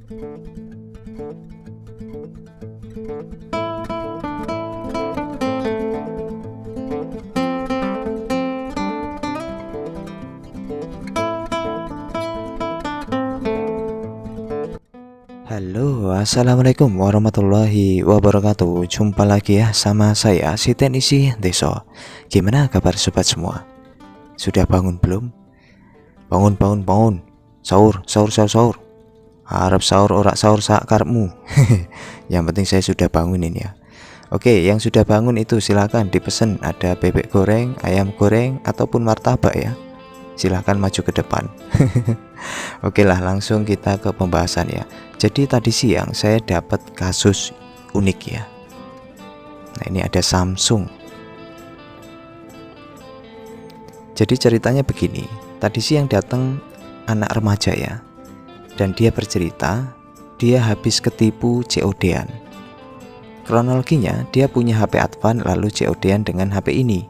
Halo, assalamualaikum warahmatullahi wabarakatuh. Jumpa lagi ya sama saya si Teknisi Deso. Gimana kabar sobat semua? Sudah bangun belum? Bangun, bangun, bangun. Sahur, sahur, sahur, sahur. Harap sahur ora sahur sakarmu. Yang penting saya sudah bangunin ya. Oke, yang sudah bangun itu silakan dipesan, ada bebek goreng, ayam goreng, ataupun martabak ya. Silahkan maju ke depan. Oke lah, langsung kita ke pembahasan ya. Jadi tadi siang saya dapat kasus unik ya. Nah, ini ada Samsung. Jadi ceritanya begini. Tadi siang datang anak remaja ya, dan dia bercerita dia habis ketipu COD-an. Kronologinya, dia punya HP Advan lalu COD-an dengan HP ini.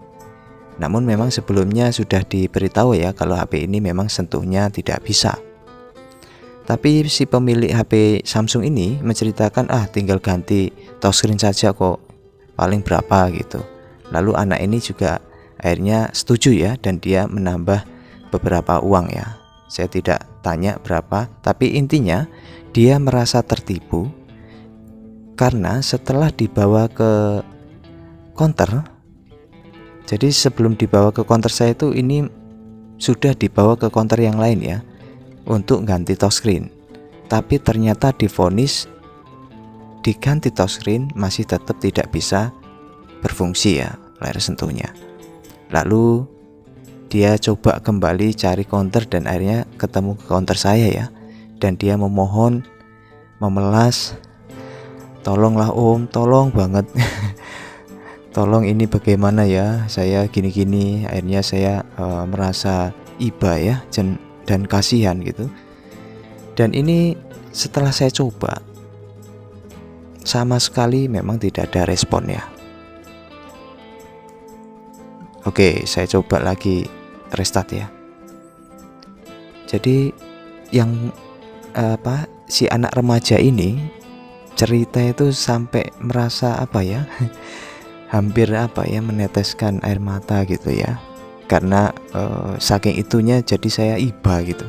Namun memang sebelumnya sudah diberitahu ya kalau HP ini memang sentuhnya tidak bisa. Tapi si pemilik HP Samsung ini menceritakan tinggal ganti touchscreen saja kok, paling berapa gitu. Lalu anak ini juga akhirnya setuju ya, dan dia menambah beberapa uang ya. Saya tidak tanya berapa, tapi intinya dia merasa tertipu karena setelah dibawa ke counter. Jadi sebelum dibawa ke counter saya itu, ini sudah dibawa ke counter yang lain ya untuk ganti touchscreen. Tapi ternyata divonis diganti touchscreen masih tetap tidak bisa berfungsi ya layar sentuhnya. Lalu dia coba kembali cari counter dan akhirnya ketemu ke counter saya ya. Dan dia memohon, memelas, tolonglah om, tolong banget. Tolong ini bagaimana ya, saya gini-gini. Akhirnya saya merasa iba ya, dan kasihan gitu. Dan ini setelah saya coba, sama sekali memang tidak ada respon ya. Oke, saya coba lagi restart ya. Jadi yang si anak remaja ini cerita itu sampai merasa hampir meneteskan air mata gitu ya, karena saking itunya jadi saya iba gitu.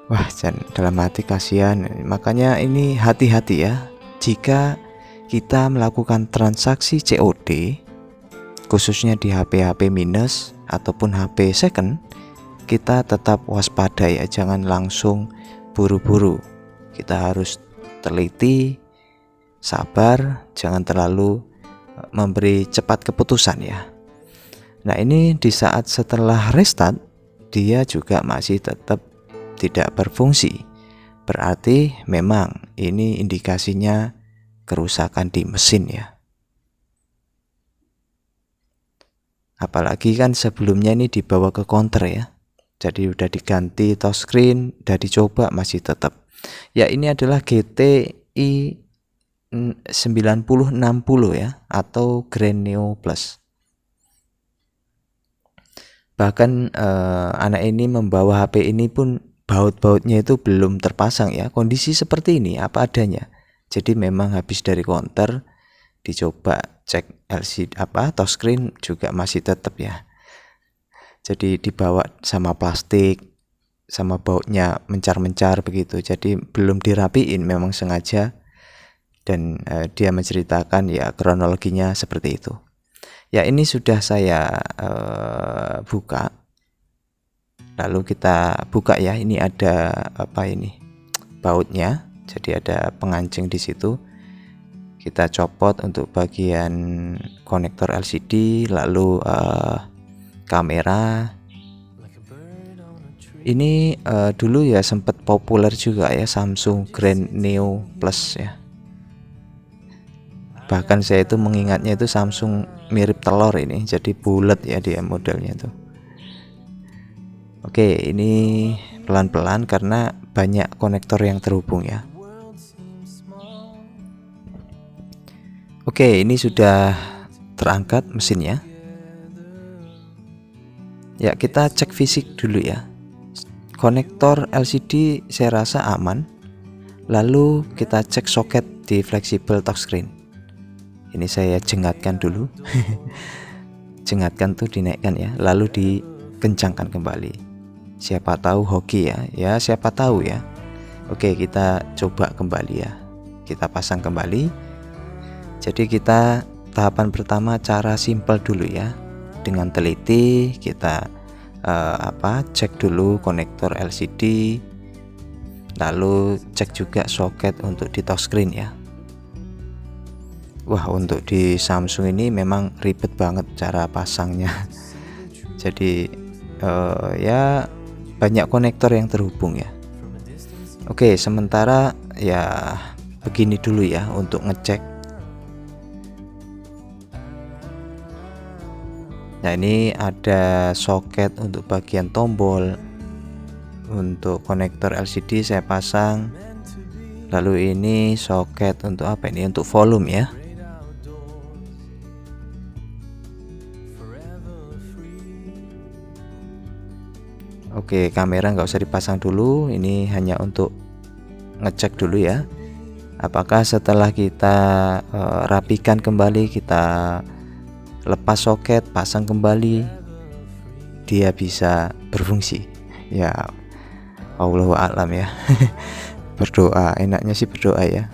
Wah, dalam hati kasihan. Makanya ini hati-hati ya, jika kita melakukan transaksi COD khususnya di HP-HP minus ataupun HP second, kita tetap waspada ya, jangan langsung buru-buru. Kita harus teliti, sabar, jangan terlalu memberi cepat keputusan ya. Nah, ini di saat setelah restart dia juga masih tetap tidak berfungsi. Berarti memang ini indikasinya kerusakan di mesin ya. Apalagi kan sebelumnya ini dibawa ke counter ya. Jadi udah diganti touchscreen, udah dicoba masih tetap. Ya, ini adalah GTI 9060 ya, atau Grand Neo Plus. Bahkan anak ini membawa HP ini pun baut-bautnya itu belum terpasang ya. Kondisi seperti ini apa adanya. Jadi memang habis dari counter, dicoba cek LCD touchscreen juga masih tetap ya. Jadi dibawa sama plastik, sama bautnya mencar-mencar begitu. Jadi belum dirapiin memang sengaja. Dan dia menceritakan ya kronologinya seperti itu. Ya, ini sudah saya buka. Lalu kita buka ya. Ini ada bautnya. Jadi ada pengancing di situ. Kita copot untuk bagian konektor LCD, lalu kamera. Ini dulu ya sempat populer juga ya, Samsung Grand Neo Plus ya. Bahkan saya itu mengingatnya itu Samsung mirip telur ini, jadi bulat ya dia modelnya tuh. Oke, ini pelan-pelan karena banyak konektor yang terhubung ya. Oke, ini sudah terangkat mesinnya. Ya, kita cek fisik dulu ya. Konektor LCD saya rasa aman. Lalu kita cek soket di flexible touchscreen. Ini saya jengatkan dulu. Jengatkan tuh dinaikkan ya, lalu dikencangkan kembali. Siapa tahu hoki ya, siapa tahu ya. Oke, kita coba kembali ya. Kita pasang kembali. Jadi kita tahapan pertama cara simple dulu ya. Dengan teliti kita cek dulu konektor LCD, lalu cek juga soket untuk di touchscreen ya. Wah, untuk di Samsung ini memang ribet banget cara pasangnya. Jadi ya banyak konektor yang terhubung ya. Oke, sementara ya begini dulu ya untuk ngecek. Nah, ini ada soket untuk bagian tombol. Untuk konektor LCD saya pasang. Lalu ini soket untuk apa ini? Untuk volume ya. Oke, kamera nggak usah dipasang dulu. Ini hanya untuk ngecek dulu ya. Apakah setelah kita rapikan kembali, kita lepas soket, pasang kembali, dia bisa berfungsi ya. Allahu a'lam ya. Berdoa, enaknya sih berdoa ya.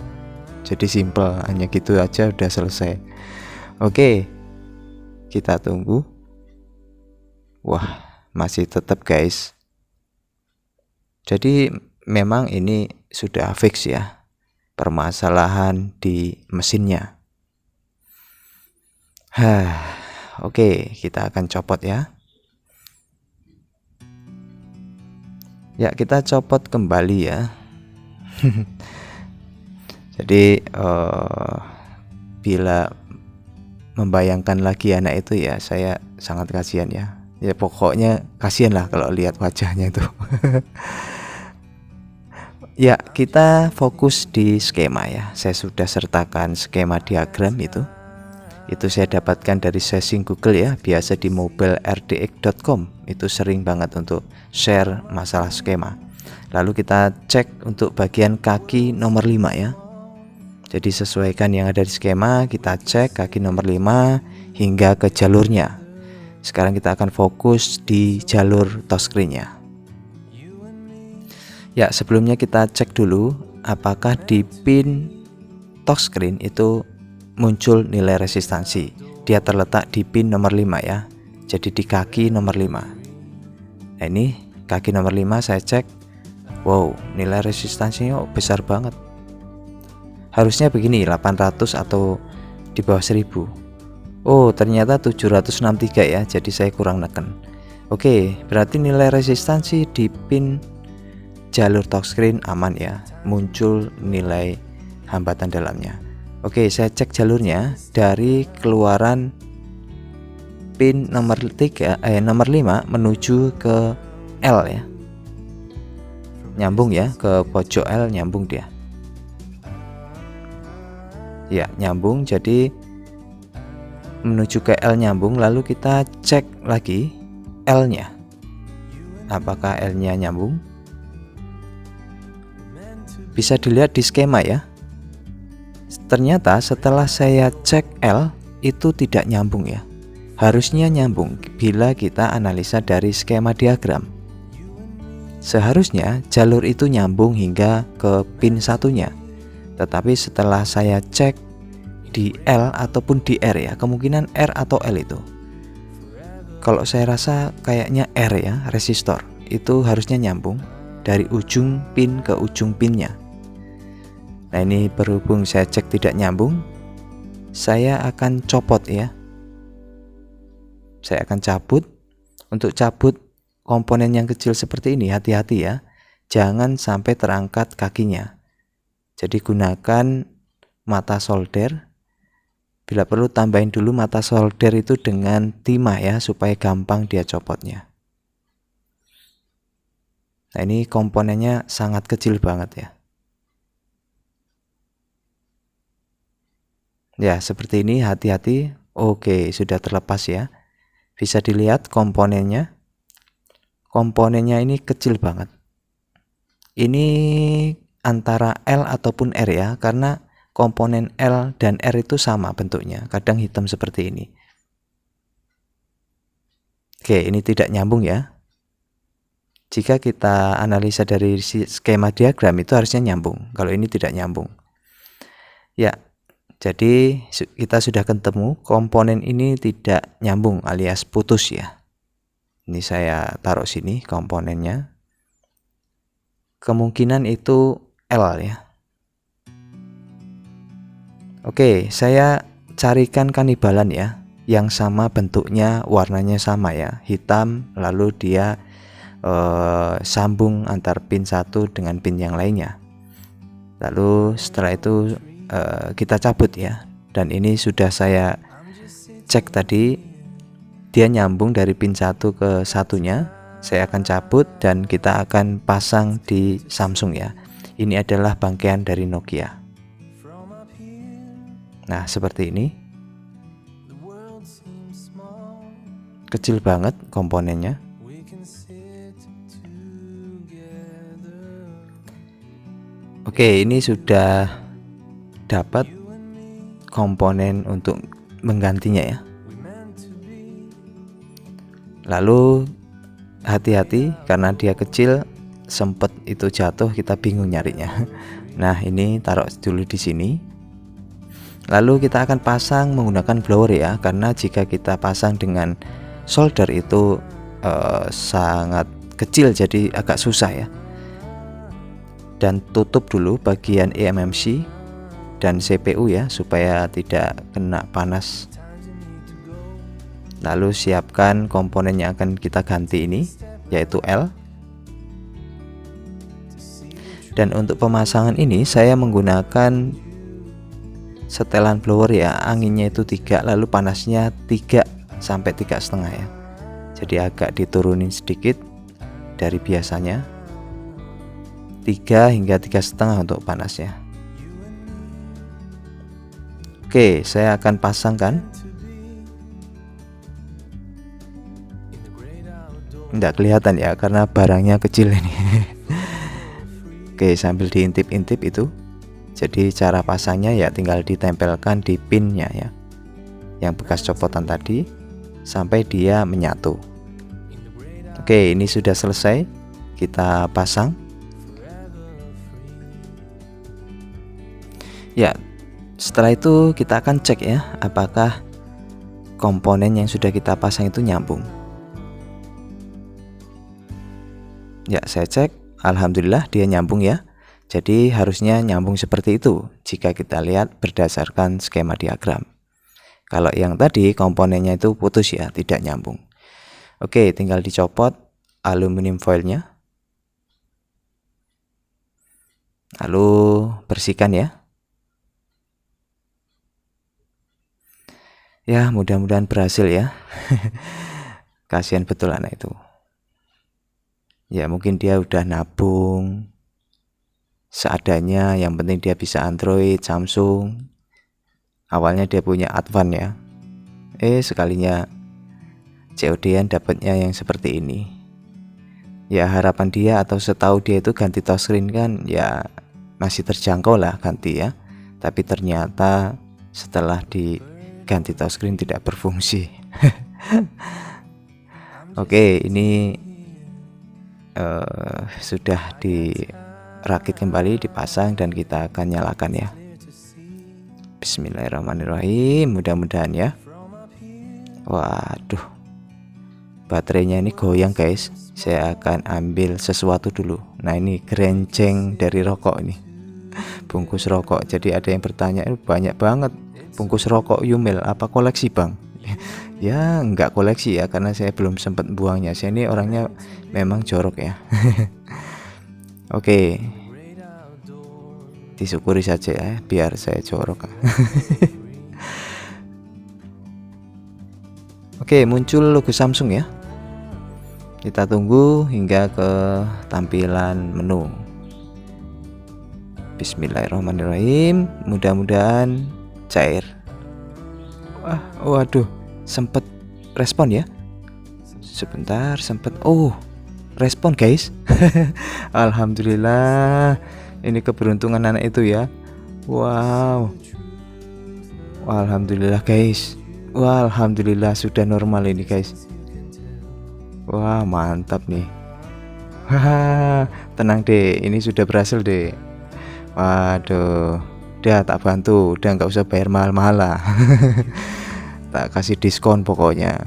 Jadi simple, hanya gitu aja udah selesai. Oke, kita tunggu. Wah, masih tetap guys. Jadi memang ini sudah fix ya, permasalahan di mesinnya. Oke, kita akan copot ya. Ya, kita copot kembali ya. Jadi bila membayangkan lagi anak itu ya, saya sangat kasihan ya. Ya pokoknya kasihan lah kalau lihat wajahnya itu. Ya, kita fokus di skema ya. Saya sudah sertakan skema diagram itu. Itu saya dapatkan dari searching Google ya, biasa di mobileRDX.com. Itu sering banget untuk share masalah skema. Lalu kita cek untuk bagian kaki nomor 5 ya. Jadi sesuaikan yang ada di skema, kita cek kaki nomor 5 hingga ke jalurnya. Sekarang kita akan fokus di jalur touchscreen-nya. Ya, sebelumnya kita cek dulu apakah di pin touchscreen itu muncul nilai resistansi. Dia terletak di pin nomor 5 ya. Jadi di kaki nomor 5. Nah, ini kaki nomor 5 saya cek. Wow, nilai resistansinya besar banget. Harusnya begini, 800 atau di bawah 1000. Oh, ternyata 763 ya. Jadi saya kurang neken. Oke, berarti nilai resistansi di pin jalur touchscreen aman ya. Muncul nilai hambatan dalamnya. Oke, saya cek jalurnya dari keluaran pin nomor 5 menuju ke L ya. Nyambung ya, ke pojok L nyambung dia. Ya, nyambung, jadi menuju ke L nyambung. Lalu kita cek lagi L-nya. Apakah L-nya nyambung? Bisa dilihat di skema ya. Ternyata setelah saya cek L itu tidak nyambung ya. Harusnya nyambung bila kita analisa dari skema diagram. Seharusnya jalur itu nyambung hingga ke pin satunya. Tetapi setelah saya cek di L ataupun di R ya, kemungkinan R atau L itu. Kalau saya rasa kayaknya R ya, resistor. Itu harusnya nyambung dari ujung pin ke ujung pinnya. Nah, ini berhubung saya cek tidak nyambung, saya akan copot ya. Saya akan cabut. Untuk cabut komponen yang kecil seperti ini, hati-hati ya. Jangan sampai terangkat kakinya. Jadi gunakan mata solder. Bila perlu tambahin dulu mata solder itu dengan timah ya, supaya gampang dia copotnya. Nah, ini komponennya sangat kecil banget ya. Ya, seperti ini, hati-hati. Oke, sudah terlepas ya. Bisa dilihat komponennya. Komponennya ini kecil banget. Ini antara L ataupun R ya, karena komponen L dan R itu sama bentuknya, kadang hitam seperti ini. Oke, ini tidak nyambung ya. Jika kita analisa dari skema diagram itu harusnya nyambung, kalau ini tidak nyambung. Ya, jadi kita sudah ketemu komponen ini tidak nyambung alias putus ya. Ini saya taruh sini komponennya. Kemungkinan itu L ya. Oke, saya carikan kanibalan ya, yang sama bentuknya, warnanya sama ya, hitam, lalu dia sambung antar pin satu dengan pin yang lainnya. Lalu setelah itu kita cabut ya, dan ini sudah saya cek tadi, dia nyambung dari pin satu ke satunya. Saya akan cabut dan kita akan pasang di Samsung ya. Ini adalah bangkaian dari Nokia. Nah, seperti ini. Kecil banget komponennya. Oke, ini sudah dapat komponen untuk menggantinya ya. Lalu hati-hati karena dia kecil, sempet itu jatuh, kita bingung nyarinya. Nah, ini taruh dulu di sini. Lalu kita akan pasang menggunakan blower ya, karena jika kita pasang dengan solder itu sangat kecil, jadi agak susah ya. Dan tutup dulu bagian eMMC dan CPU ya, supaya tidak kena panas. Lalu siapkan komponen yang akan kita ganti ini, yaitu L. Dan untuk pemasangan ini saya menggunakan setelan blower ya, anginnya itu 3, lalu panasnya 3 sampai 3,5 ya. Jadi agak diturunin sedikit dari biasanya, 3 hingga 3,5 untuk panasnya. Oke, saya akan pasangkan. Nggak kelihatan ya karena barangnya kecil ini. Oke, sambil diintip-intip itu. Jadi cara pasangnya ya tinggal ditempelkan di pinnya ya, yang bekas copotan tadi, sampai dia menyatu. Oke, ini sudah selesai. Kita pasang. Ya, setelah itu kita akan cek ya, apakah komponen yang sudah kita pasang itu nyambung. Ya, saya cek, alhamdulillah dia nyambung ya. Jadi harusnya nyambung seperti itu jika kita lihat berdasarkan skema diagram. Kalau yang tadi komponennya itu putus ya, tidak nyambung. Oke, tinggal dicopot aluminium foilnya. Lalu bersihkan ya. Ya, mudah-mudahan berhasil ya. Kasihan betul anak itu. Ya, mungkin dia udah nabung seadanya, yang penting dia bisa Android, Samsung. Awalnya dia punya Advan ya. Sekalinya COD-an dapatnya yang seperti ini. Ya, harapan dia atau setahu dia itu ganti touchscreen kan ya masih terjangkau lah ganti ya. Tapi ternyata setelah diganti touchscreen tidak berfungsi. Oke, ini sudah dirakit kembali, dipasang, dan kita akan nyalakan ya. Bismillahirrahmanirrahim. Mudah-mudahan ya. Waduh, baterainya ini goyang guys. Saya akan ambil sesuatu dulu. Nah, ini gerenceng dari rokok ini, bungkus rokok. Jadi ada yang bertanya, banyak banget bungkus rokok Yumil, apa koleksi bang? Ya nggak koleksi ya, karena saya belum sempat buangnya. Saya ini orangnya memang jorok ya. Oke, disyukuri saja ya, biar saya jorok. Oke, muncul logo Samsung ya. Kita tunggu hingga ke tampilan menu. Bismillahirrahmanirrahim. Mudah-mudahan cair. Waduh, sempet respon ya. Sebentar, sempet respon guys. Alhamdulillah, Ini keberuntungan anak itu ya. Wow. Wah, alhamdulillah guys. Wah, alhamdulillah sudah normal ini guys. Wah, mantap nih. Haha, tenang deh, ini sudah berhasil deh. Waduh, udah tak bantu, udah nggak usah bayar mahal-mahal lah. Tak kasih diskon pokoknya.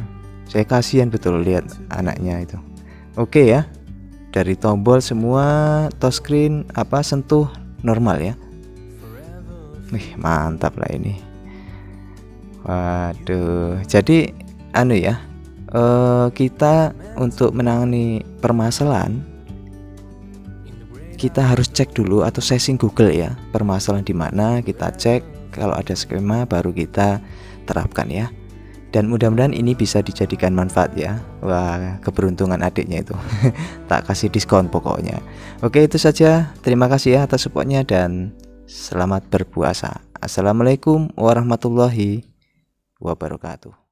Saya kasihan betul lihat anaknya itu. Oke ya, dari tombol semua touchscreen sentuh normal ya. Wih, mantap lah ini. Waduh, jadi ya, kita untuk menangani permasalahan, kita harus cek dulu atau searching Google ya, permasalahan di mana, kita cek, kalau ada skema baru kita terapkan ya. Dan mudah-mudahan ini bisa dijadikan manfaat ya. Wah, keberuntungan adiknya itu. Tak kasih diskon pokoknya. Oke, itu saja. Terima kasih ya atas supportnya dan selamat berpuasa. Assalamualaikum warahmatullahi wabarakatuh.